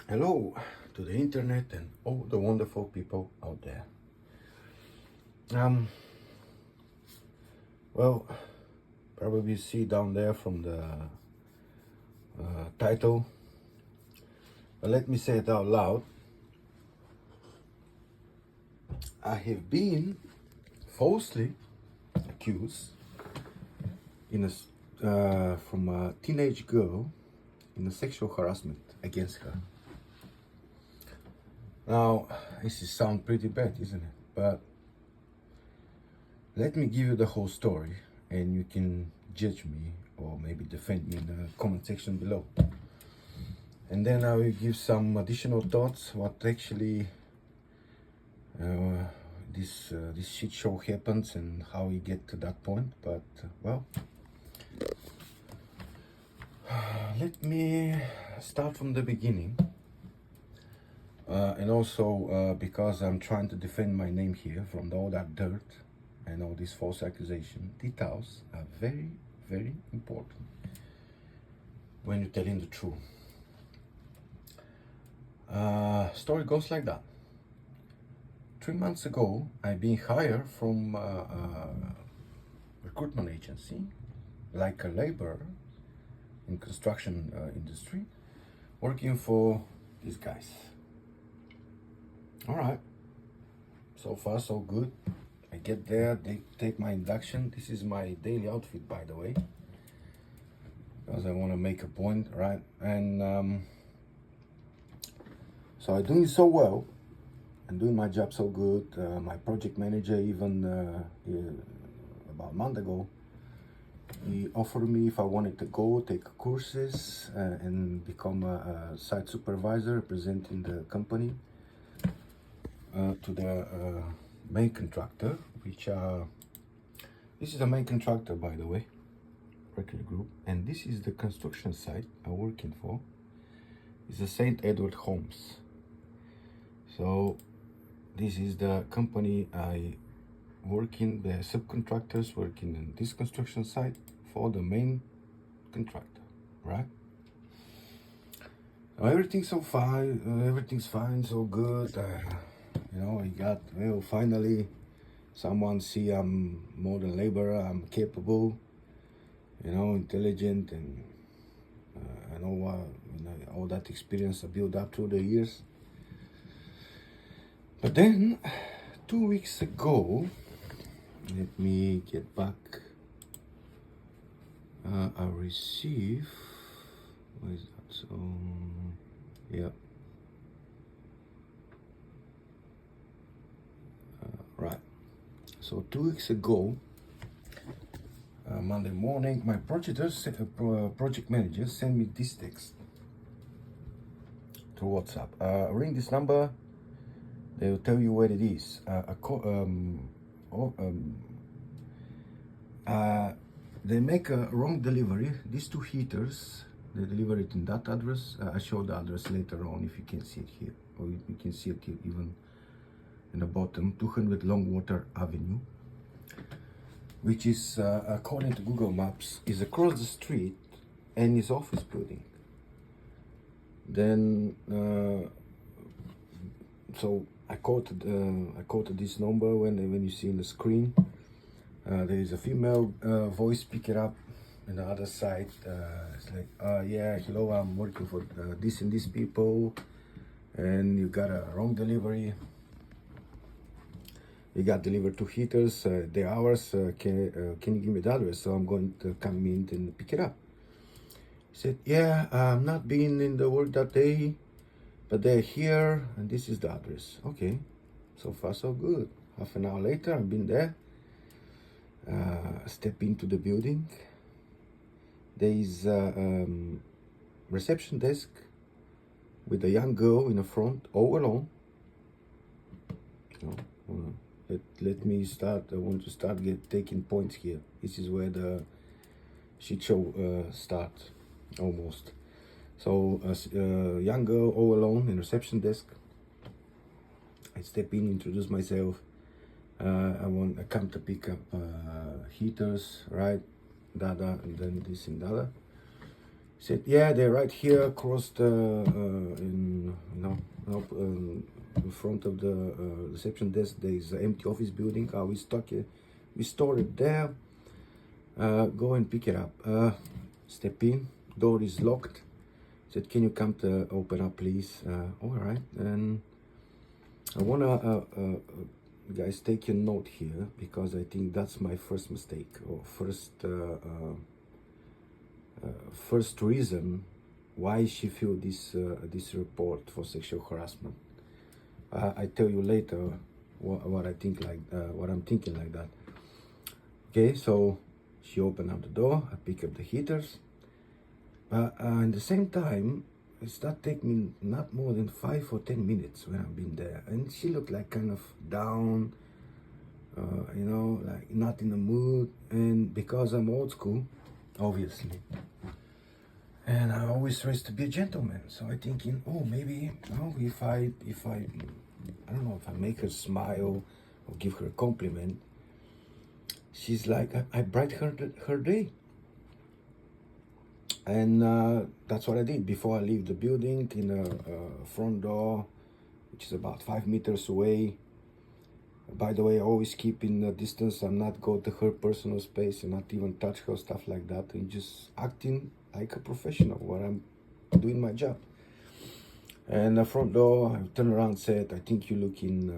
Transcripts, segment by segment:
Hello to the internet and all the wonderful people out there. Um, well, probably you see down there from the title, but let me say it out loud. I have been falsely accused from a teenage girl in a sexual harassment against her. Now, this is sound pretty bad, isn't it? But let me give you the whole story and you can judge me or maybe defend me in the comment section below. And then I will give some additional thoughts what actually this shit show happens and how we get to that point. But well, let me start from the beginning. And also because I'm trying to defend my name here from all that dirt and all this false accusation, details are very, very important when you're telling the truth. Story goes like that. 3 months ago, I've been hired from a recruitment agency, like a laborer in construction industry, working for these guys. All right, so far so good. I get there, they take my induction. This is my daily outfit, by the way, because I want to make a point, right? And so I'm doing so well. I'm doing my job so good. My project manager, even about a month ago, he offered me if I wanted to go take courses and become a site supervisor representing the company to the main contractor, which this is the main contractor, by the way, Record Group, and this is the construction site I'm working for. It's the St. Edward Homes. So this is the company I work in, the subcontractors working in this construction site for the main contractor, right? Everything's so fine, everything's fine, so good. Finally someone see I'm more than laborer, I'm capable, intelligent, and I know all that experience I built up through the years. But then 2 weeks ago, let me get back. I received, what is that? So, yeah. Right. So 2 weeks ago, Monday morning, my project manager sent me this text through WhatsApp. Ring this number. They will tell you where it is. They make a wrong delivery. These 2 heaters, they deliver it in that address. I show the address later on if you can see it here, or you can see it here even in the bottom. 200 Longwater Avenue, which is, according to Google Maps, is across the street and his office building. Then, so I quoted this number when you see on the screen. There is a female voice pick it up on the other side. It's like, yeah, hello, I'm working for this and these people, and you got a wrong delivery. You got delivered 2 heaters, they're ours. Can you give me the address? So I'm going to come in and pick it up. He said, yeah, I'm not being in the work that day, but they're here, and this is the address. Okay, so far so good. Half an hour later, I've been there. Step into the building. There is a reception desk with a young girl in the front, all alone. Let me start. I want to start taking points here. This is where the shit show starts, almost. So a young girl all alone in reception desk. I step in, introduce myself. I come to pick up heaters, right? And then this and that. Said, yeah, they're right here across the, in front of the reception desk. There's an empty office building. We stuck it. We stored it there. Go and pick it up. Step in. Door is locked. Said, can you come to open up, please? All right. And I wanna, guys, take a note here because I think that's my first mistake or first reason why she filled this report for sexual harassment. I tell you later what I think what I'm thinking like that. Okay, so she opened up the door. I pick up the heaters. At the same time, it started taking me not more than 5 or 10 minutes when I've been there, and she looked like kind of down, like not in the mood. And because I'm old school, obviously, and I always tries to be a gentleman, so I thinking, oh, maybe, if I don't know, if I make her smile or give her a compliment, she's like, I brighten her day. And that's what I did before I leave the building. In the front door, which is about 5 meters away. By the way, I always keep in a distance. I'm not go to her personal space and not even touch her, stuff like that. And just acting like a professional while I'm doing my job. And the front door, I turned around and said, I think you looking,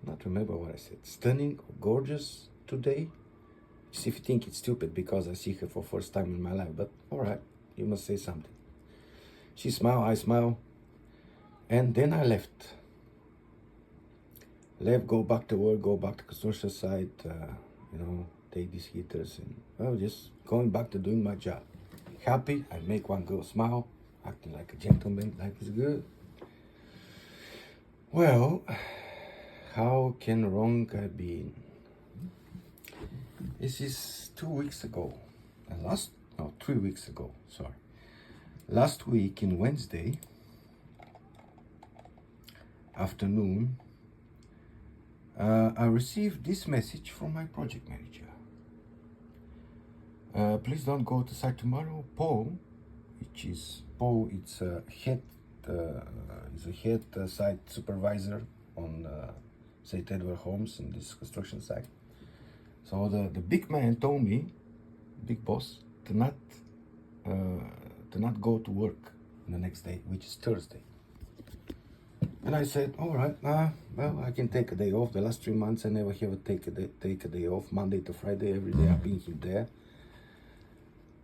not remember what I said, stunning or gorgeous today. See if you think it's stupid because I see her for first time in my life, but all right, you must say something. She smiled, I smiled, and then I left. Go back to work, go back to construction site, take these heaters, and just going back to doing my job. Happy, I make one girl smile, acting like a gentleman, life is good. Well, how can wrong I be? This is 2 weeks ago. 3 weeks ago, sorry. Last week in Wednesday afternoon, I received this message from my project manager. Please don't go to site tomorrow. Paul, it's a head site supervisor on St. Edward Homes in this construction site. So the big man told me, big boss, to not go to work the next day, which is Thursday. And I said, all right, well, I can take a day off. The last 3 months, I never have take a day off, Monday to Friday, every day I've been there.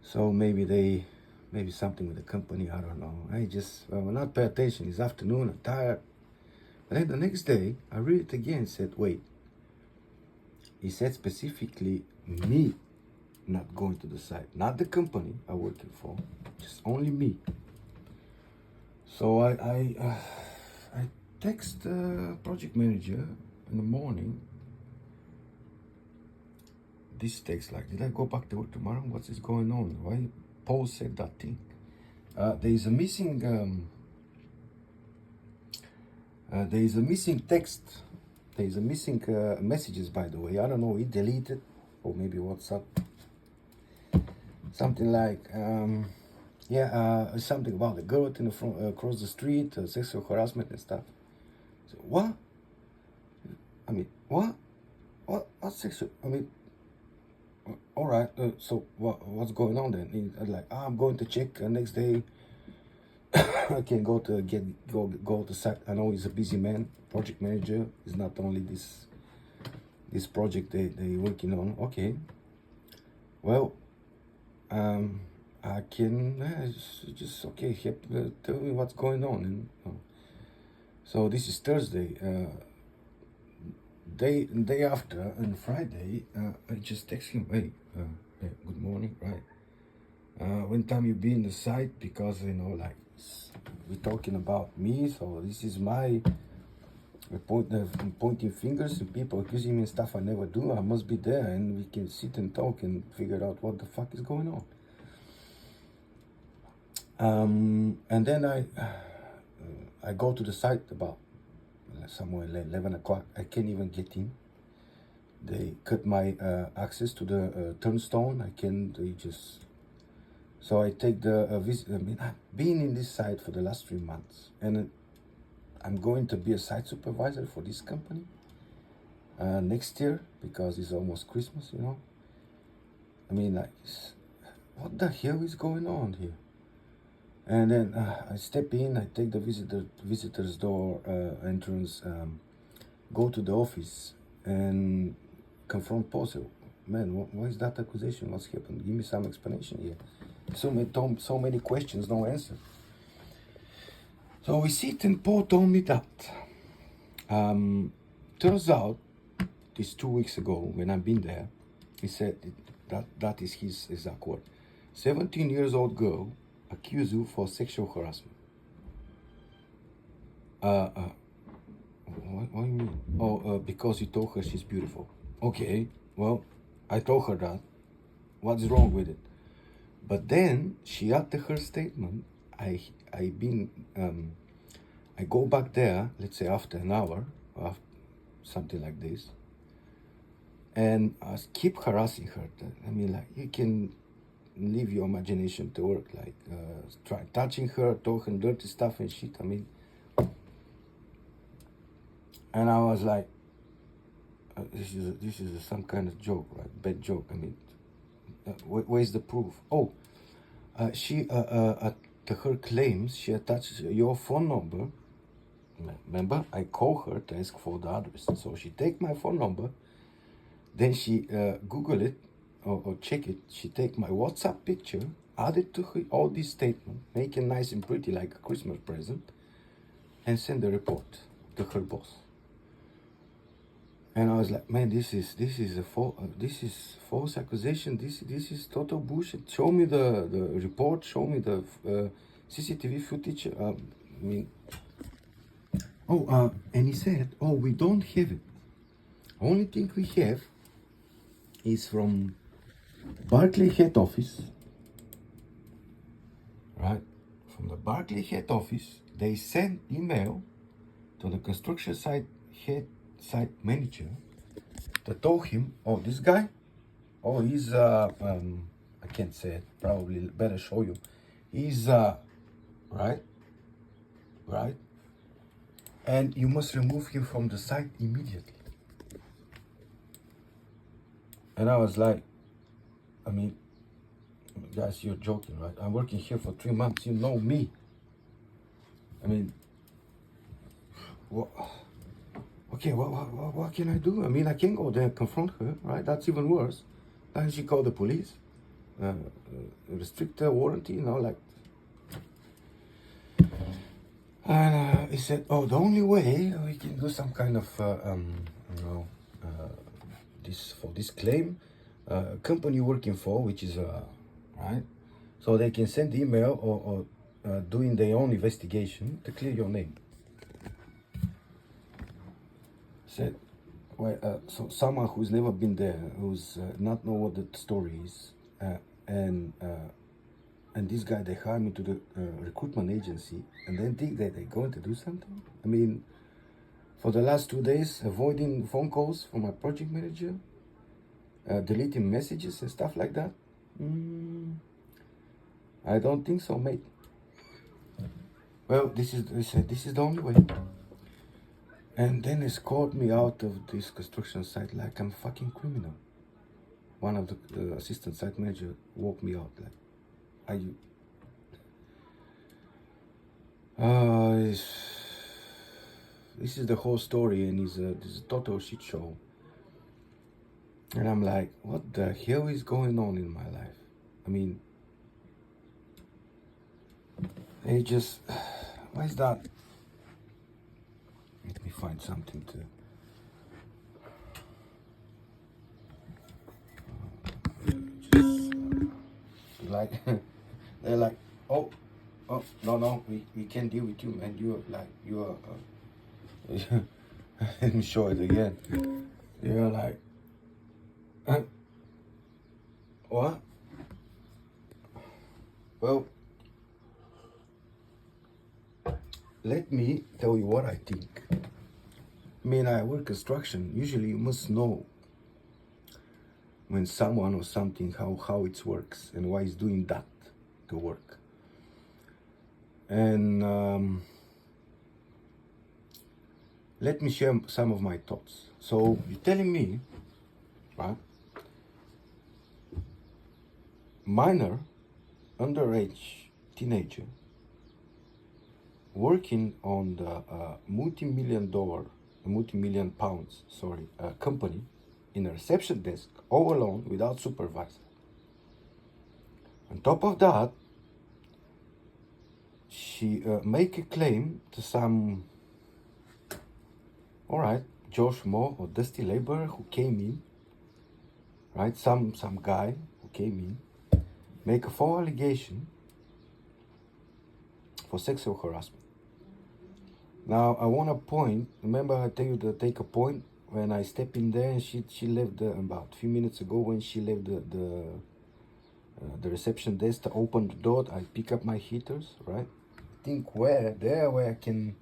So maybe something with the company, I don't know. I just not pay attention. It's afternoon, I'm tired. But then the next day, I read it again, said, wait. He said specifically me not going to the site, not the company I'm working for, just only me. So I text the project manager in the morning. This text like, did I go back to work tomorrow? What's is going on? Why Paul said that thing? There is a missing text. There is a missing messages, by the way. I don't know, he deleted, or maybe WhatsApp. Something like, something about the girl in the front, across the street, sexual harassment and stuff. So, what? I mean, what? What sexual? I mean, all right. So what's going on then? He's like, I'm going to check next day. I can go to site. I know he's a busy man, project manager. It's not only this project they working on. Okay. Well, I can just okay. Tell me what's going on. And so this is Thursday. Day after, on Friday, I just text him. Hey, good morning. Right. When time you be in the site, because like we're talking about me, so this is my pointing fingers and people accusing me and stuff I never do. I must be there, and we can sit and talk and figure out what the fuck is going on. And then I go to the site about somewhere 11 o'clock. I can't even get in. They cut my access to the turnstone. They just So I take the visit. I mean, I've been in this site for the last 3 months, and I'm going to be a site supervisor for this company next year because it's almost Christmas, you know. I mean, like, what the hell is going on here? And then I step in, I take the visitor's door entrance, go to the office, and confront boss. Man, what is that accusation? What's happened? Give me some explanation here. So many questions, no answer. So we sit and Paul told me that. Turns out, this 2 weeks ago when I've been there, he said that is his exact word. 17 years old girl accused you for sexual harassment. What do you mean? Oh, because you told her she's beautiful. Okay, well, I told her that. What's wrong with it? But then she added her statement. I go back there, let's say after an hour, or something like this, and I keep harassing her. I mean, like, you can leave your imagination to work, like try touching her, talking dirty stuff and shit. I mean, and I was like, this is some kind of joke, right? Bad joke. I mean, where's the proof? Oh, she to her claims she attached your phone number. Remember, I call her to ask for the address, so she take my phone number. Then she Google it or check it. She take my WhatsApp picture, add it to her, all this statement, make it nice and pretty like a Christmas present, and send the report to her boss. And I was like, man, this is false accusation. This is total bullshit. Show me the report. Show me the CCTV footage. I mean, and he said, oh, we don't have it. Only thing we have is from Barclay head office, right? From the Barclay head office, they send email to the construction site manager that told him, oh, this guy, oh, he's I can't say it, probably better show you. He's right, and you must remove him from the site immediately. And I was like, I mean, guys, you're joking, right? I'm working here for 3 months. You know me. I mean, what? Okay, what can I do? I mean, I can't go there and confront her, right? That's even worse. Then she called the police, restrict her warranty, you know, like. And he said, oh, the only way we can do some kind of, this claim, company you're working for, which is, right? So they can send email or doing their own investigation to clear your name. Said, well, so someone who's never been there, who's not know what the story is, and this guy, they hire me to the recruitment agency, and then think that they're going to do something. I mean, for the last 2 days, avoiding phone calls from my project manager, deleting messages and stuff like that. I don't think so, mate. Well, this is the only way. And then they escort me out of this construction site like I'm a fucking criminal. One of the assistant site manager walked me out like, are you? This is the whole story, and this is a total shit show. And I'm like, what the hell is going on in my life? I mean, they just, why is that? Let me find something to. Like, they're like, oh, no, we can't deal with you, man. You are. Let me show it again. You're like, what? Well, let me tell you what I think. I mean, I work construction. Usually, you must know when someone or something how it works and why it's doing that. to work. And let me share some of my thoughts. So you're telling me, right, minor, underage teenager working on the multi-million pounds, company in a reception desk, all alone, without supervisor. On top of that, she make a claim to some, all right, Josh Moore or Dusty Laborer who came in, right? Some guy who came in, make a false allegation for sexual harassment. Now I want to point. Remember, I tell you to take a point when I step in there, and she left about a few minutes ago when she left the reception desk to open the door. I pick up my heaters, right? I think where I can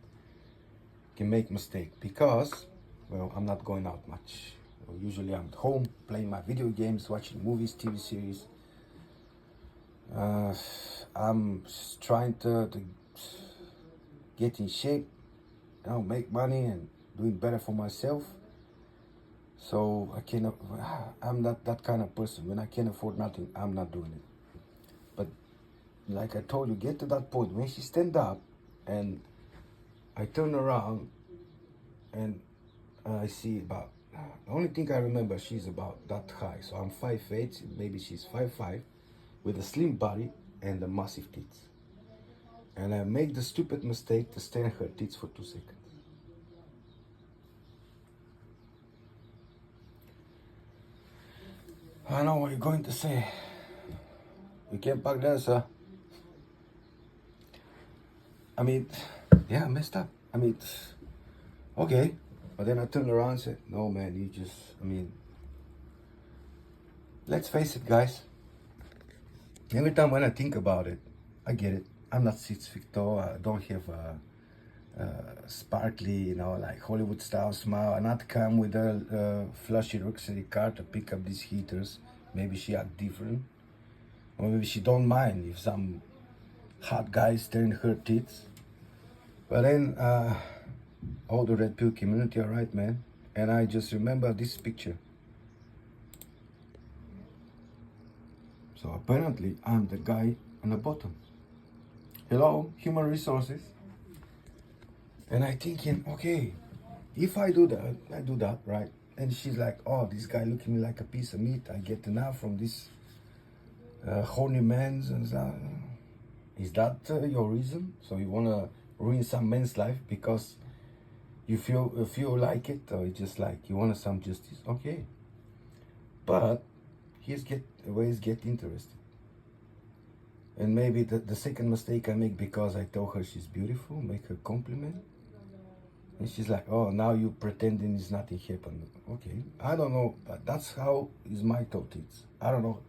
make mistake, because, well, I'm not going out much. Usually I'm at home playing my video games, watching movies, TV series. I'm trying to get in shape, make money and doing better for myself. So I'm not that kind of person. When I can't afford nothing, I'm not doing it. But like I told you, get to that point when she stand up and I turn around and I see about, the only thing I remember, she's about that high. So I'm 5'8", maybe she's 5'5", with a slim body and a massive tits. And I make the stupid mistake to stare at her tits for 2 seconds. I know what you're going to say. You can't back there, sir. I mean, yeah, I messed up. I mean, okay. But then I turned around and said, no, man, let's face it, guys. Every time when I think about it, I get it. I'm not 6 feet tall. I don't have a sparkly, like Hollywood style smile. I not come with a flashy luxury car to pick up these heaters. Maybe she act different. Or maybe she don't mind if some hot guy staring her tits. But then, all the red pill community are right, man. And I just remember this picture. So apparently, I'm the guy on the bottom. Hello, human resources. And I thinking, okay, if I do that, right? And she's like, oh, this guy looking at me like a piece of meat. I get enough from this horny man. Is that your reason? So you want to ruin some man's life because you feel like it, or it's just like you want some justice? Okay. But here's where it's get interesting. And maybe the second mistake I make, because I told her she's beautiful, make her compliment. And she's like, oh, now you pretending it's nothing happened. Okay, I don't know, but that's how is my thought is. I don't know.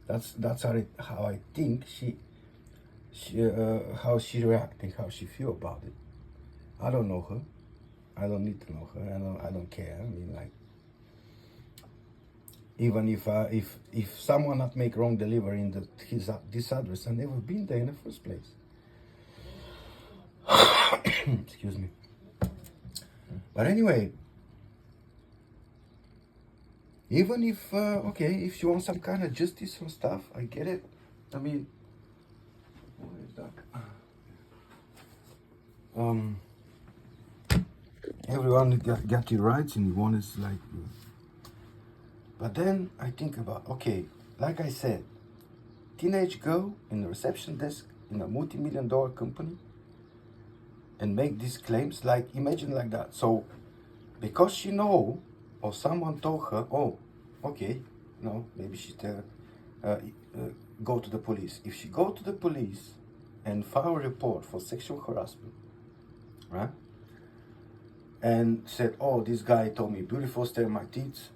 That's how I think how she reacting, how she feel about it. I don't know her. I don't need to know her. I don't care. I mean, like, even if someone not make wrong delivery in this address, I never been there in the first place. Excuse me. But anyway, even if if she wants some kind of justice and stuff, I get it. I mean, what is that? Everyone got your rights, and one is like. But then I think about, okay, like I said, teenage girl in the reception desk in a multi-million-dollar company, and make these claims, like, imagine like that. So because she know, or someone told her, oh, okay, maybe she tell go to the police. If she go to the police and file a report for sexual harassment, right, and said, oh, this guy told me beautiful, stare at my teeth,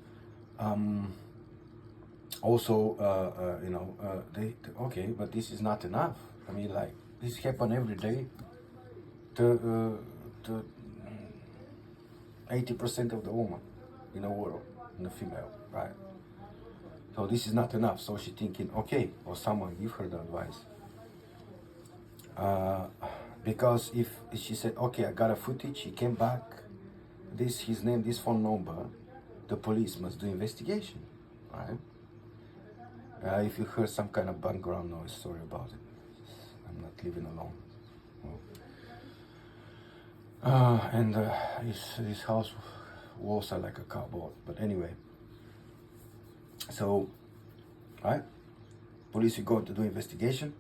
okay, but this is not enough. I mean, like, this happen every day to 80% of the woman in the world, in the female, right? So this is not enough. So she thinking, okay, or someone give her the advice. Uh, because if she said, okay, I got a footage, he came back, this his name, this phone number, the police must do investigation, right? If you heard some kind of background noise, sorry about it. I'm not living alone. And his house walls are like a cardboard. But anyway, so, right? Police are going to do investigation,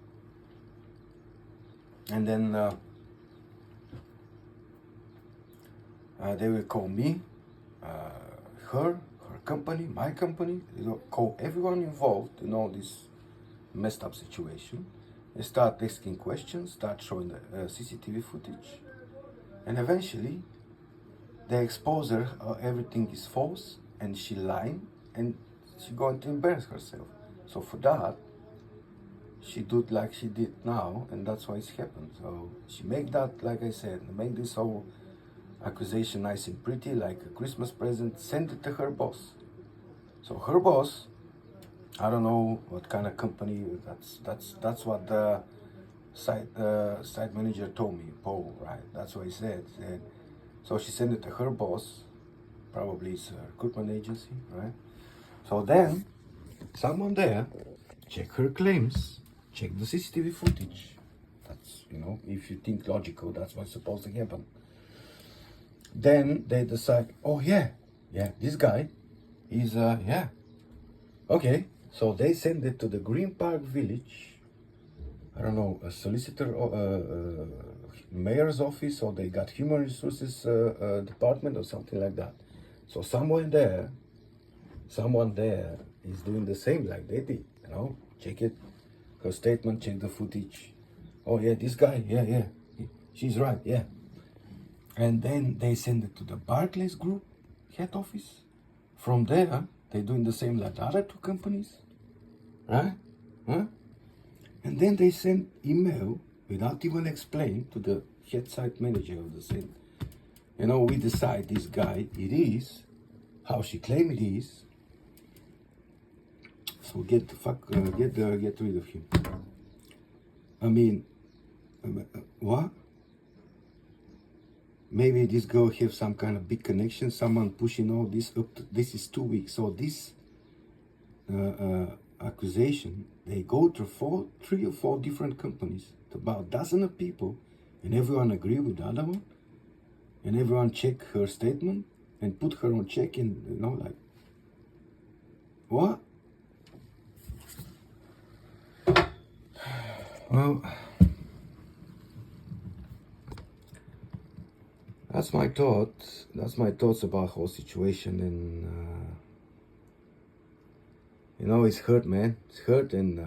and then they will call me, her company, my company. They will call everyone involved in all this messed up situation. They start asking questions, start showing the CCTV footage, and eventually they expose her. Everything is false, and she lying, and she's going to embarrass herself. So for that, she did like she did now, and that's why it's happened. So she make that, like I said, make this whole accusation nice and pretty, like a Christmas present, send it to her boss. So her boss, I don't know what kind of company. That's what the site manager told me, Paul. Right? That's what he said. So she sent it to her boss. Probably it's a recruitment agency, right? So then someone there check her claims, check the CCTV footage. That's, if you think logical, that's what's supposed to happen. Then they decide, oh yeah, this guy is okay. So they send it to the Green Park Village. I don't know, a solicitor, mayor's office, or they got human resources department or something like that. So someone there is doing the same like they did. Check it, her statement, check the footage. Oh yeah, this guy, she's right, yeah. And then they send it to the Barclays Group head office. From there, they're doing the same like the other two companies, right? Huh? And then they send email without even explain to the head site manager of the same. We decide this guy, it is how she claim it is. So get rid of him. I mean, what? Maybe this girl have some kind of big connection. Someone pushing all this up. This is 2 weeks. So this accusation, they go through 3 or 4 different companies, about a dozen of people, and everyone agree with the other one, and everyone check her statement and put her on check, and like what? Well, that's my thoughts. That's my thoughts about whole situation, and it's hurt, man. It's hurt, and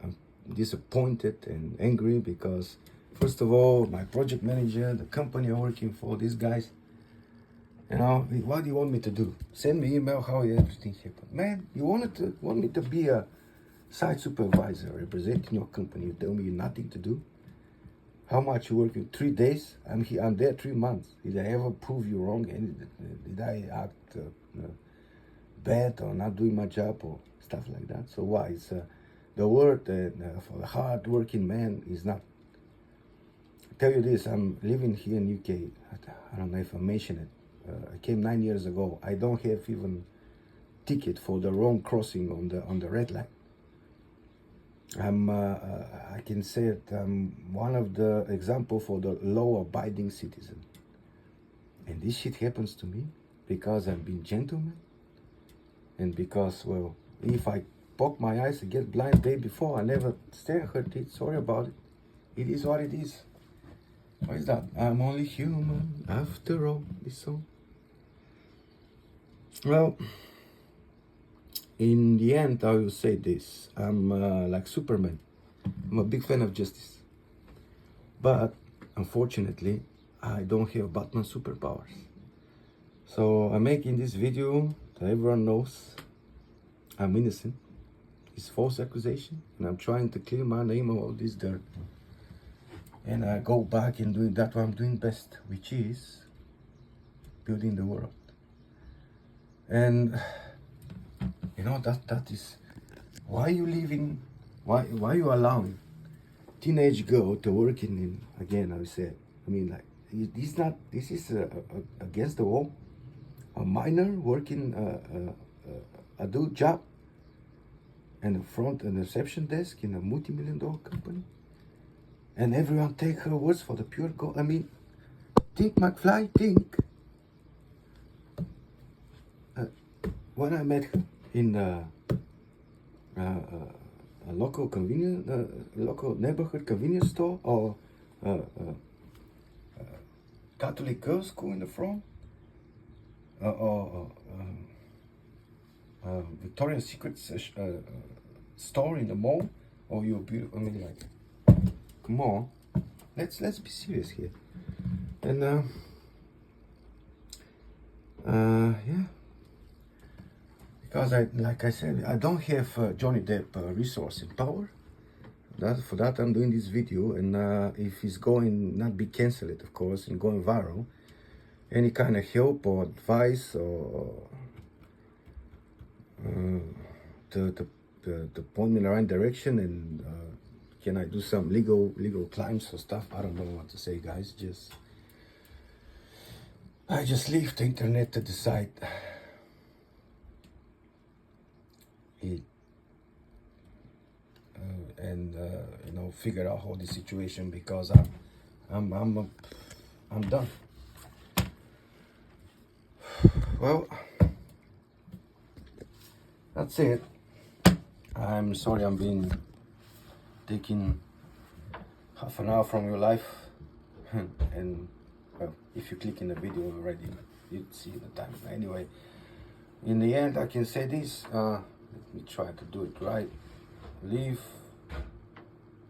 I'm disappointed and angry because, first of all, my project manager, the company I'm working for, these guys, what do you want me to do? Send me email how everything happened. Man, you want me to be a site supervisor representing your company? You tell me nothing to do. How much you working? 3 days? I'm there 3 months. Did I ever prove you wrong? Did I act bad or not doing my job or stuff like that? So why? It's the word for the hard-working man is not. I tell you this, I'm living here in UK. I don't know if I mentioned it. I came 9 years ago. I don't have even ticket for the wrong crossing on the red light. I can say it, I'm one of the example for the law-abiding citizen. And this shit happens to me because I'm being gentleman, and because, well, if I poke my eyes and get blind day before, I never stare at it. Sorry about it. It is what it is. What is that? I'm only human after all, this song. Well, in the end, I will say this. I'm like Superman. I'm a big fan of justice. But, unfortunately, I don't have Batman superpowers. So, I'm making this video so everyone knows I'm innocent. It's false accusation. And I'm trying to clear my name of all this dirt. And I go back and doing that what I'm doing best, which is building the world. And that is why you living, why you allowing teenage girl to working in, again, I said, I mean, like, this is against the law. A minor working adult job and the front and reception desk in a multi-million-dollar company, and everyone take her words for the pure gold. I mean, think, McFly, think. When I met her in a local local neighborhood convenience store, or Catholic girls' school in the front, or Victoria's Secret store in the mall, or your beautiful. I mean, like, come on, let's be serious here. And yeah, because like I said, I don't have Johnny Depp resource and power. For that I'm doing this video, and if it's going not be cancelled, of course, and going viral, any kind of help or advice or to point me in the right direction, and can I do some legal claims or stuff? I don't know what to say, guys. I just leave the internet to decide it, and you know, figure out all the situation, because I'm done. Well, that's it. I'm sorry I'm being taking half an hour from your life, and well, if you click in the video already, you'd see the time. Anyway, in the end, I can say this. Let me try to do it right. Live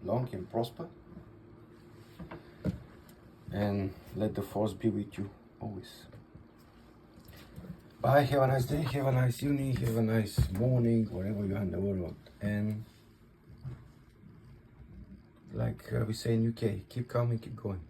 long and prosper, and let the force be with you always. Bye. Have a nice day. Have a nice evening. Have a nice morning, wherever you are in the world. And like we say in UK, keep calm and keep going.